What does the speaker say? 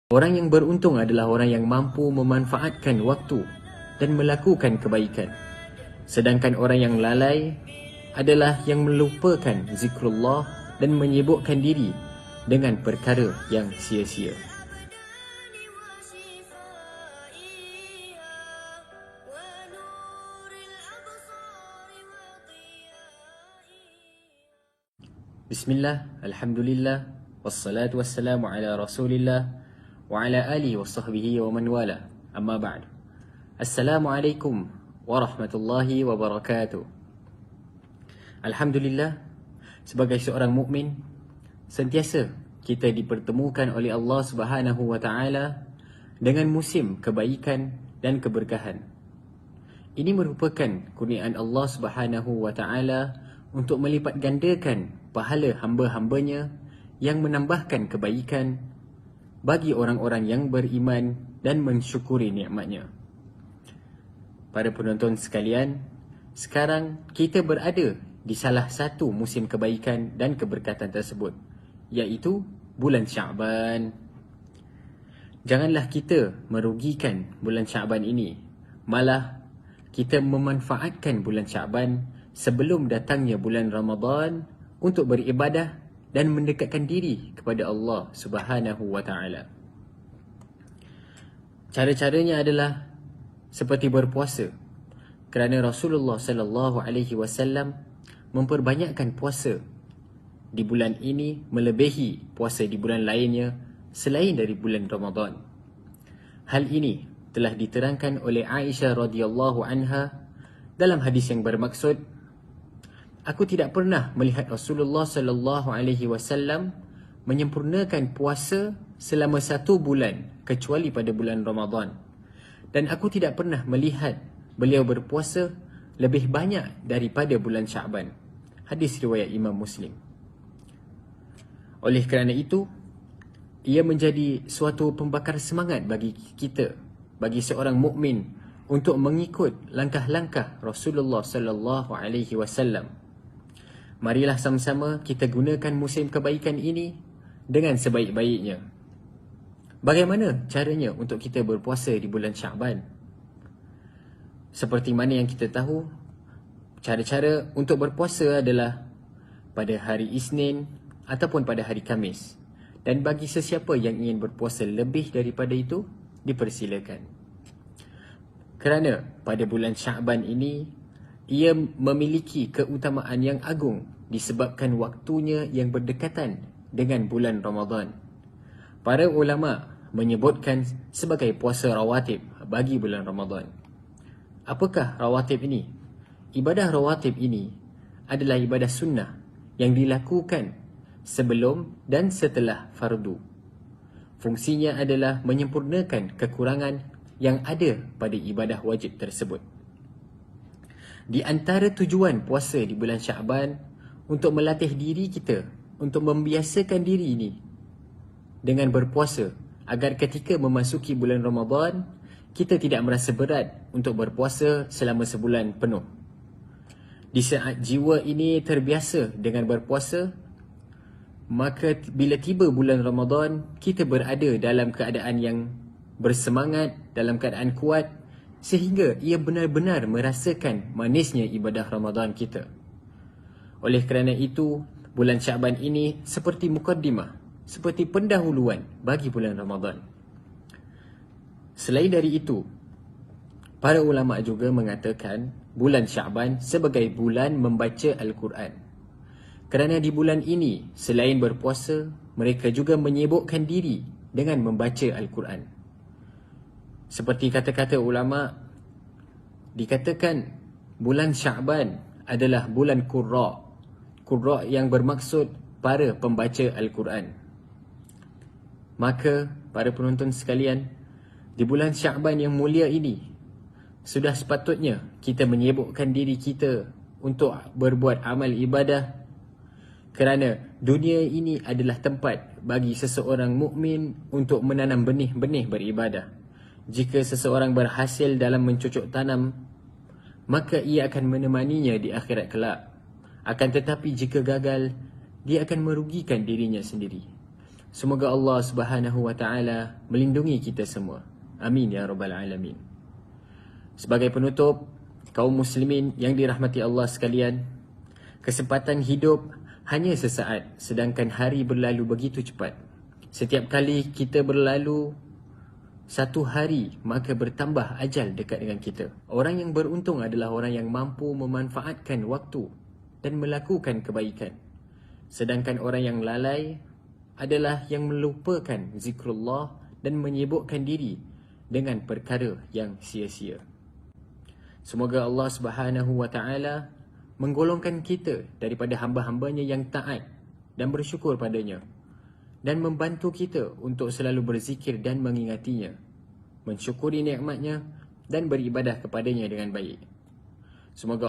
Orang yang beruntung adalah orang yang mampu memanfaatkan waktu dan melakukan kebaikan. Sedangkan orang yang lalai adalah yang melupakan zikrullah dan menyibukkan diri dengan perkara yang sia-sia. Bismillah, Alhamdulillah, wassalatu wassalamu ala Rasulillah wa ala alihi wa sahbihi wa man wala. Amma ba'd. Assalamualaikum warahmatullahi wabarakatuh. Alhamdulillah, sebagai seorang mukmin, sentiasa kita dipertemukan oleh Allah Subhanahu wa taala dengan musim kebaikan dan keberkahan. Ini merupakan kurniaan Allah Subhanahu wa taala untuk melipat gandakan pahala hamba-hambanya yang menambahkan kebaikan bagi orang-orang yang beriman dan mensyukuri nikmatnya. Para penonton sekalian, sekarang kita berada di salah satu musim kebaikan dan keberkatan tersebut, iaitu bulan Sya'ban. Janganlah kita merugikan bulan Sya'ban ini, malah kita memanfaatkan bulan Sya'ban sebelum datangnya bulan Ramadan untuk beribadah dan mendekatkan diri kepada Allah Subhanahu wa taala. Cara-caranya adalah seperti berpuasa, kerana Rasulullah sallallahu alaihi wasallam memperbanyakkan puasa di bulan ini melebihi puasa di bulan lainnya selain dari bulan Ramadan. Hal ini telah diterangkan oleh Aisyah radhiyallahu anha dalam hadis yang bermaksud, aku tidak pernah melihat Rasulullah sallallahu alaihi wasallam menyempurnakan puasa selama 1 bulan kecuali pada bulan Ramadan. Dan aku tidak pernah melihat beliau berpuasa lebih banyak daripada bulan Sya'ban. Hadis riwayat Imam Muslim. Oleh kerana itu, ia menjadi suatu pembakar semangat bagi kita, bagi seorang mukmin untuk mengikut langkah-langkah Rasulullah sallallahu alaihi wasallam. Marilah sama-sama kita gunakan musim kebaikan ini dengan sebaik-baiknya. Bagaimana caranya untuk kita berpuasa di bulan Sya'ban? Seperti mana yang kita tahu, cara-cara untuk berpuasa adalah pada hari Isnin ataupun pada hari Khamis. Dan bagi sesiapa yang ingin berpuasa lebih daripada itu, dipersilakan. Kerana pada bulan Sya'ban ini, ia memiliki keutamaan yang agung disebabkan waktunya yang berdekatan dengan bulan Ramadan. Para ulama menyebutkan sebagai puasa rawatib bagi bulan Ramadan. Apakah rawatib ini? Ibadah rawatib ini adalah ibadah sunnah yang dilakukan sebelum dan setelah fardu. Fungsinya adalah menyempurnakan kekurangan yang ada pada ibadah wajib tersebut. Di antara tujuan puasa di bulan Sya'ban untuk melatih diri kita, untuk membiasakan diri ini dengan berpuasa, agar ketika memasuki bulan Ramadan, kita tidak merasa berat untuk berpuasa selama sebulan penuh. Di saat jiwa ini terbiasa dengan berpuasa, maka bila tiba bulan Ramadan, kita berada dalam keadaan yang bersemangat, dalam keadaan kuat, sehingga ia benar-benar merasakan manisnya ibadah Ramadan kita. Oleh kerana itu, bulan Sya'ban ini seperti mukaddimah, seperti pendahuluan bagi bulan Ramadan. Selain dari itu, para ulama juga mengatakan bulan Sya'ban sebagai bulan membaca Al-Quran. Kerana di bulan ini, selain berpuasa, mereka juga menyibukkan diri dengan membaca Al-Quran. Seperti kata-kata ulama, dikatakan bulan Sya'ban adalah bulan Qurra. Qurra yang bermaksud para pembaca Al-Quran. Maka, para penonton sekalian, di bulan Sya'ban yang mulia ini, sudah sepatutnya kita menyibukkan diri kita untuk berbuat amal ibadah, kerana dunia ini adalah tempat bagi seseorang mukmin untuk menanam benih-benih beribadah. Jika seseorang berhasil dalam mencocok tanam, maka ia akan menemaninya di akhirat kelak. Akan tetapi jika gagal, dia akan merugikan dirinya sendiri. Semoga Allah Subhanahu wa taala melindungi kita semua. Amin ya rabbal alamin. Sebagai penutup, kaum muslimin yang dirahmati Allah sekalian, kesempatan hidup hanya sesaat, sedangkan hari berlalu begitu cepat. Setiap kali kita berlalu satu hari, maka bertambah ajal dekat dengan kita. Orang yang beruntung adalah orang yang mampu memanfaatkan waktu dan melakukan kebaikan. Sedangkan orang yang lalai adalah yang melupakan zikrullah dan menyibukkan diri dengan perkara yang sia-sia. Semoga Allah Subhanahu wa taala menggolongkan kita daripada hamba-hambanya yang taat dan bersyukur padanya, dan membantu kita untuk selalu berzikir dan mengingatinya, mensyukuri nikmatnya dan beribadah kepadanya dengan baik. Semoga